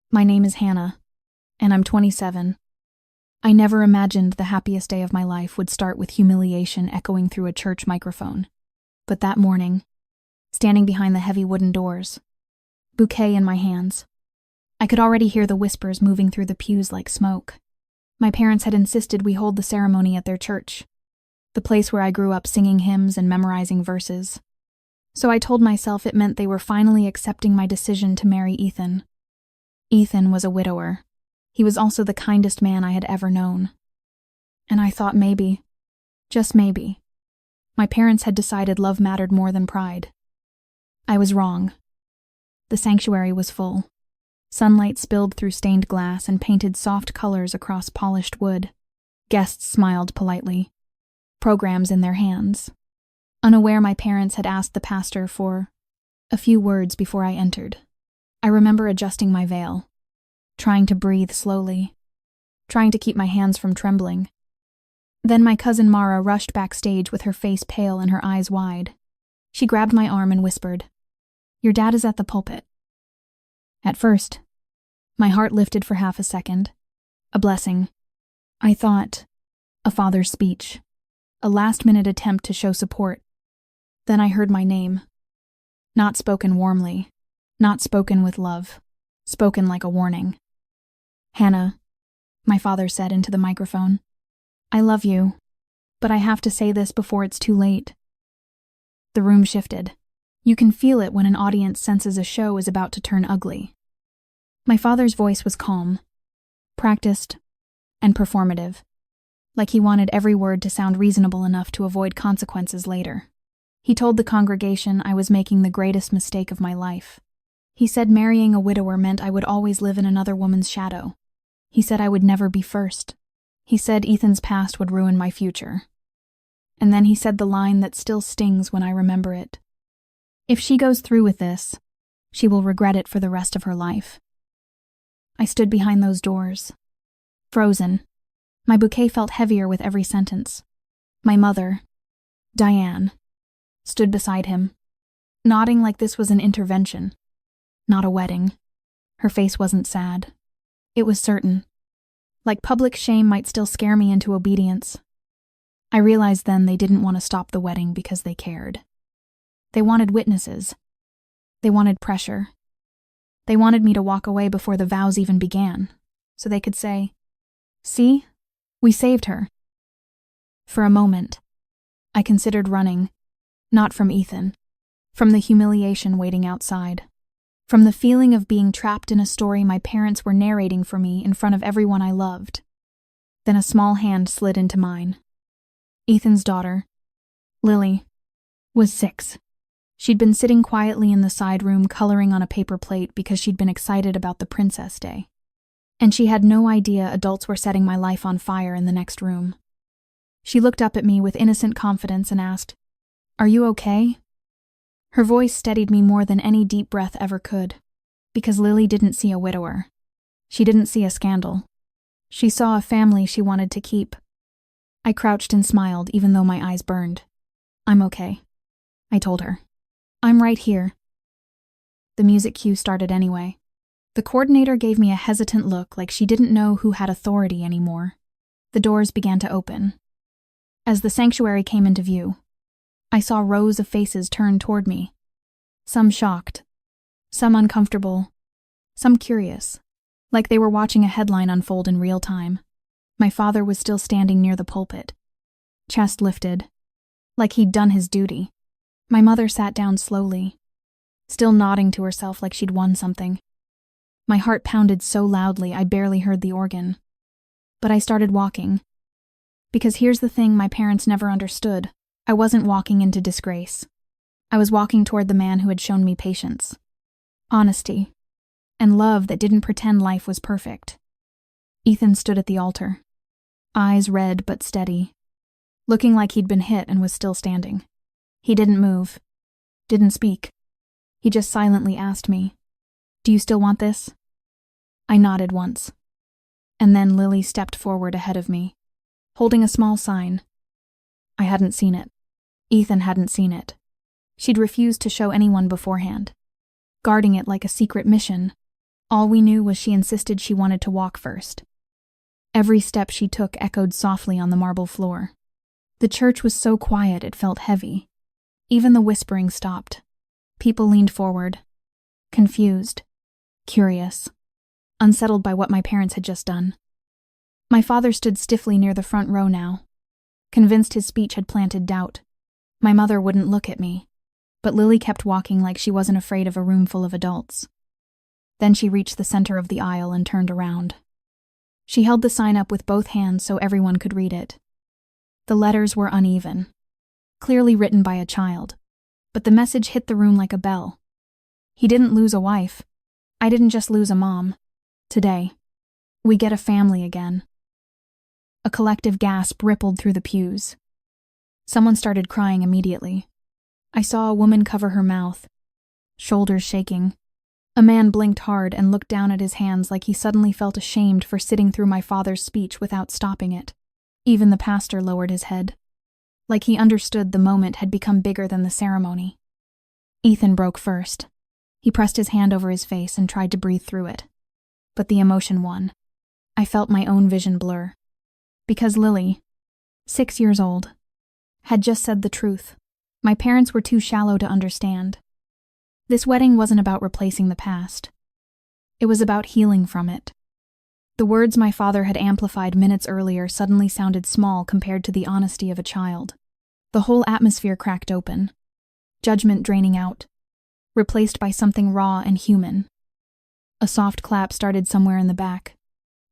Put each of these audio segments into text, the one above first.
My name is Hannah, and I'm 27. I never imagined the happiest day of my life would start with humiliation echoing through a church microphone. But that morning, standing behind the heavy wooden doors, bouquet in my hands, I could already hear the whispers moving through the pews like smoke. My parents had insisted we hold the ceremony at their church, the place where I grew up singing hymns and memorizing verses. So I told myself it meant they were finally accepting my decision to marry Ethan. Ethan was a widower. He was also the kindest man I had ever known. And I thought maybe, just maybe, my parents had decided love mattered more than pride. I was wrong. The sanctuary was full. Sunlight spilled through stained glass and painted soft colors across polished wood. Guests smiled politely, programs in their hands. Unaware my parents had asked the pastor for a few words before I entered. I remember adjusting my veil, trying to breathe slowly, trying to keep my hands from trembling. Then my cousin Mara rushed backstage with her face pale and her eyes wide. She grabbed my arm and whispered, "Your dad is at the pulpit." At first, my heart lifted for half a second. A blessing. I thought, a father's speech, a last-minute attempt to show support. Then I heard my name. Not spoken warmly, not spoken with love, spoken like a warning. "Hannah," my father said into the microphone, "I love you, but I have to say this before it's too late." The room shifted. You can feel it when an audience senses a show is about to turn ugly. My father's voice was calm, practiced, and performative, like he wanted every word to sound reasonable enough to avoid consequences later. He told the congregation I was making the greatest mistake of my life. He said marrying a widower meant I would always live in another woman's shadow. He said I would never be first. He said Ethan's past would ruin my future. And then he said the line that still stings when I remember it. "If she goes through with this, she will regret it for the rest of her life." I stood behind those doors, frozen. My bouquet felt heavier with every sentence. My mother, Diane, stood beside him, nodding like this was an intervention, not a wedding. Her face wasn't sad. It was certain. Like public shame might still scare me into obedience. I realized then they didn't want to stop the wedding because they cared. They wanted witnesses. They wanted pressure. They wanted me to walk away before the vows even began, so they could say, "See, we saved her." For a moment, I considered running, not from Ethan, from the humiliation waiting outside, from the feeling of being trapped in a story my parents were narrating for me in front of everyone I loved. Then a small hand slid into mine. Ethan's daughter, Lily, was 6. She'd been sitting quietly in the side room coloring on a paper plate because she'd been excited about the Princess Day. And she had no idea adults were setting my life on fire in the next room. She looked up at me with innocent confidence and asked, "Are you okay?" Her voice steadied me more than any deep breath ever could, because Lily didn't see a widower. She didn't see a scandal. She saw a family she wanted to keep. I crouched and smiled even though my eyes burned. "I'm okay," I told her. "I'm right here." The music cue started anyway. The coordinator gave me a hesitant look like she didn't know who had authority anymore. The doors began to open. As the sanctuary came into view, I saw rows of faces turn toward me. Some shocked, some uncomfortable, some curious, like they were watching a headline unfold in real time. My father was still standing near the pulpit, chest lifted, like he'd done his duty. My mother sat down slowly, still nodding to herself like she'd won something. My heart pounded so loudly I barely heard the organ. But I started walking. Because here's the thing my parents never understood. I wasn't walking into disgrace. I was walking toward the man who had shown me patience, honesty, and love that didn't pretend life was perfect. Ethan stood at the altar, eyes red but steady, looking like he'd been hit and was still standing. He didn't move, didn't speak. He just silently asked me, "Do you still want this?" I nodded once. And then Lily stepped forward ahead of me, holding a small sign. I hadn't seen it. Ethan hadn't seen it. She'd refused to show anyone beforehand, guarding it like a secret mission, All we knew was she insisted she wanted to walk first. Every step she took echoed softly on the marble floor. The church was so quiet it felt heavy. Even the whispering stopped. People leaned forward, confused, curious, unsettled by what my parents had just done. My father stood stiffly near the front row now, convinced his speech had planted doubt. My mother wouldn't look at me, but Lily kept walking like she wasn't afraid of a room full of adults. Then she reached the center of the aisle and turned around. She held the sign up with both hands so everyone could read it. The letters were uneven, clearly written by a child, but the message hit the room like a bell. He didn't lose a wife. I didn't just lose a mom. Today, we get a family again. A collective gasp rippled through the pews. Someone started crying immediately. I saw a woman cover her mouth, shoulders shaking. A man blinked hard and looked down at his hands like he suddenly felt ashamed for sitting through my father's speech without stopping it. Even the pastor lowered his head, like he understood the moment had become bigger than the ceremony. Ethan broke first. He pressed his hand over his face and tried to breathe through it. But the emotion won. I felt my own vision blur. Because Lily, 6 years old, had just said the truth. My parents were too shallow to understand. This wedding wasn't about replacing the past. It was about healing from it. The words my father had amplified minutes earlier suddenly sounded small compared to the honesty of a child. The whole atmosphere cracked open, judgment draining out, replaced by something raw and human. A soft clap started somewhere in the back,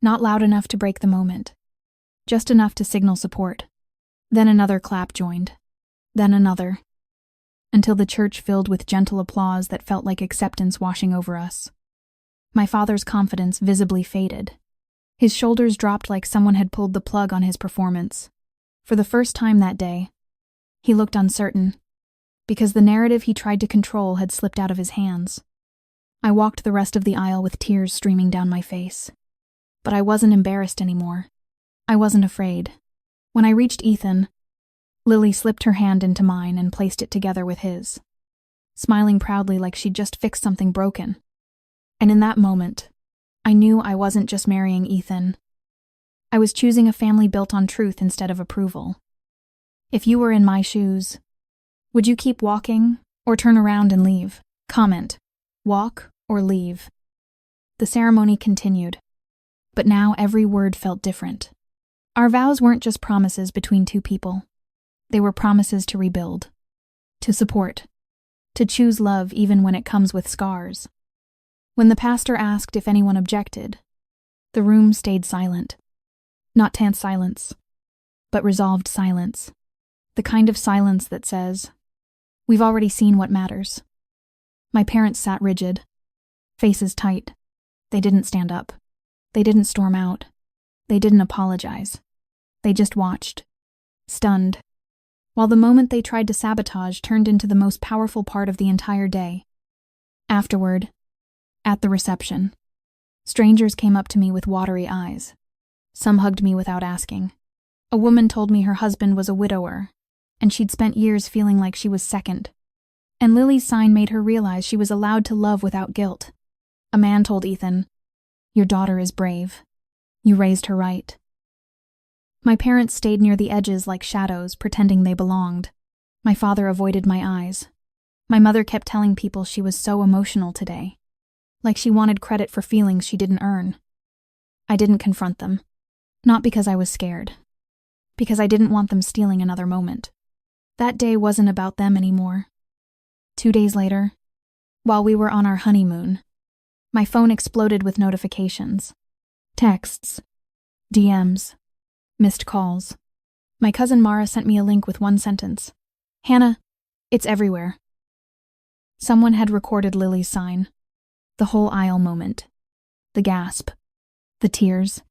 not loud enough to break the moment, just enough to signal support. Then another clap joined, then another, until the church filled with gentle applause that felt like acceptance washing over us. My father's confidence visibly faded. His shoulders dropped like someone had pulled the plug on his performance. For the first time that day, he looked uncertain, because the narrative he tried to control had slipped out of his hands. I walked the rest of the aisle with tears streaming down my face. But I wasn't embarrassed anymore. I wasn't afraid. When I reached Ethan, Lily slipped her hand into mine and placed it together with his, smiling proudly like she'd just fixed something broken. And in that moment, I knew I wasn't just marrying Ethan. I was choosing a family built on truth instead of approval. If you were in my shoes, would you keep walking or turn around and leave? Comment, walk or leave. The ceremony continued, but now every word felt different. Our vows weren't just promises between two people. They were promises to rebuild, to support, to choose love even when it comes with scars. When the pastor asked if anyone objected, the room stayed silent. Not tense silence, but resolved silence. The kind of silence that says, we've already seen what matters. My parents sat rigid, faces tight. They didn't stand up. They didn't storm out. They didn't apologize. They just watched, stunned, while the moment they tried to sabotage turned into the most powerful part of the entire day. Afterward, at the reception, strangers came up to me with watery eyes. Some hugged me without asking. A woman told me her husband was a widower, and she'd spent years feeling like she was second. And Lily's sign made her realize she was allowed to love without guilt. A man told Ethan, "Your daughter is brave. You raised her right." My parents stayed near the edges like shadows, pretending they belonged. My father avoided my eyes. My mother kept telling people she was so emotional today, like she wanted credit for feelings she didn't earn. I didn't confront them, not because I was scared, because I didn't want them stealing another moment. That day wasn't about them anymore. 2 days later, while we were on our honeymoon, my phone exploded with notifications, texts, DMs, missed calls. My cousin Mara sent me a link with one sentence. "Hannah, it's everywhere." Someone had recorded Lily's sign. The whole aisle moment. The gasp. The tears.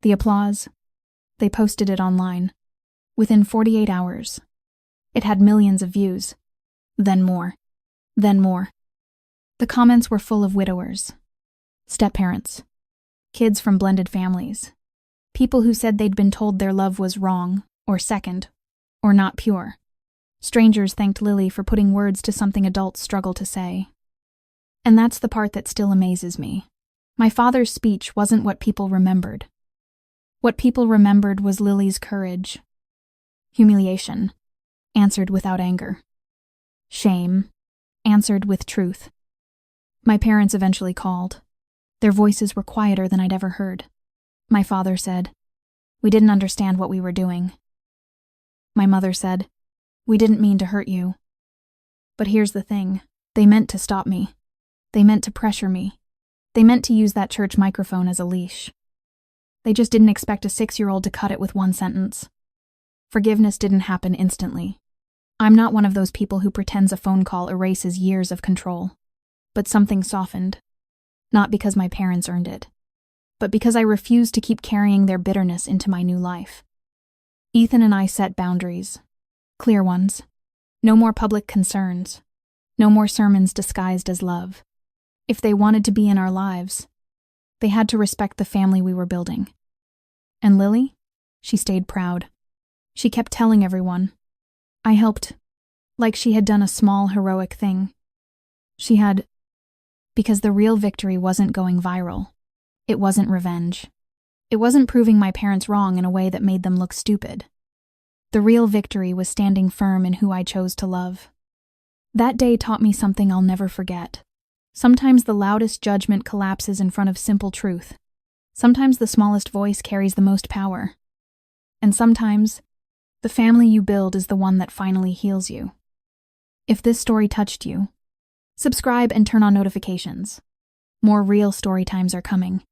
The applause. They posted it online. Within 48 hours. It had millions of views. Then more. Then more. The comments were full of widowers, step-parents, kids from blended families, people who said they'd been told their love was wrong, or second, or not pure. Strangers thanked Lily for putting words to something adults struggle to say. And that's the part that still amazes me. My father's speech wasn't what people remembered. What people remembered was Lily's courage. Humiliation, answered without anger. Shame, answered with truth. My parents eventually called. Their voices were quieter than I'd ever heard. My father said, "We didn't understand what we were doing." My mother said, "We didn't mean to hurt you." But here's the thing, they meant to stop me. They meant to pressure me. They meant to use that church microphone as a leash. They just didn't expect a 6-year-old to cut it with one sentence. Forgiveness didn't happen instantly. I'm not one of those people who pretends a phone call erases years of control. But something softened. Not because my parents earned it, but because I refused to keep carrying their bitterness into my new life. Ethan and I set boundaries. Clear ones. No more public concerns. No more sermons disguised as love. If they wanted to be in our lives, they had to respect the family we were building. And Lily? She stayed proud. She kept telling everyone. I helped, like she had done a small, heroic thing. She had, because the real victory wasn't going viral. It wasn't revenge. It wasn't proving my parents wrong in a way that made them look stupid. The real victory was standing firm in who I chose to love. That day taught me something I'll never forget. Sometimes the loudest judgment collapses in front of simple truth. Sometimes the smallest voice carries the most power. And sometimes, the family you build is the one that finally heals you. If this story touched you, subscribe and turn on notifications. More real story times are coming.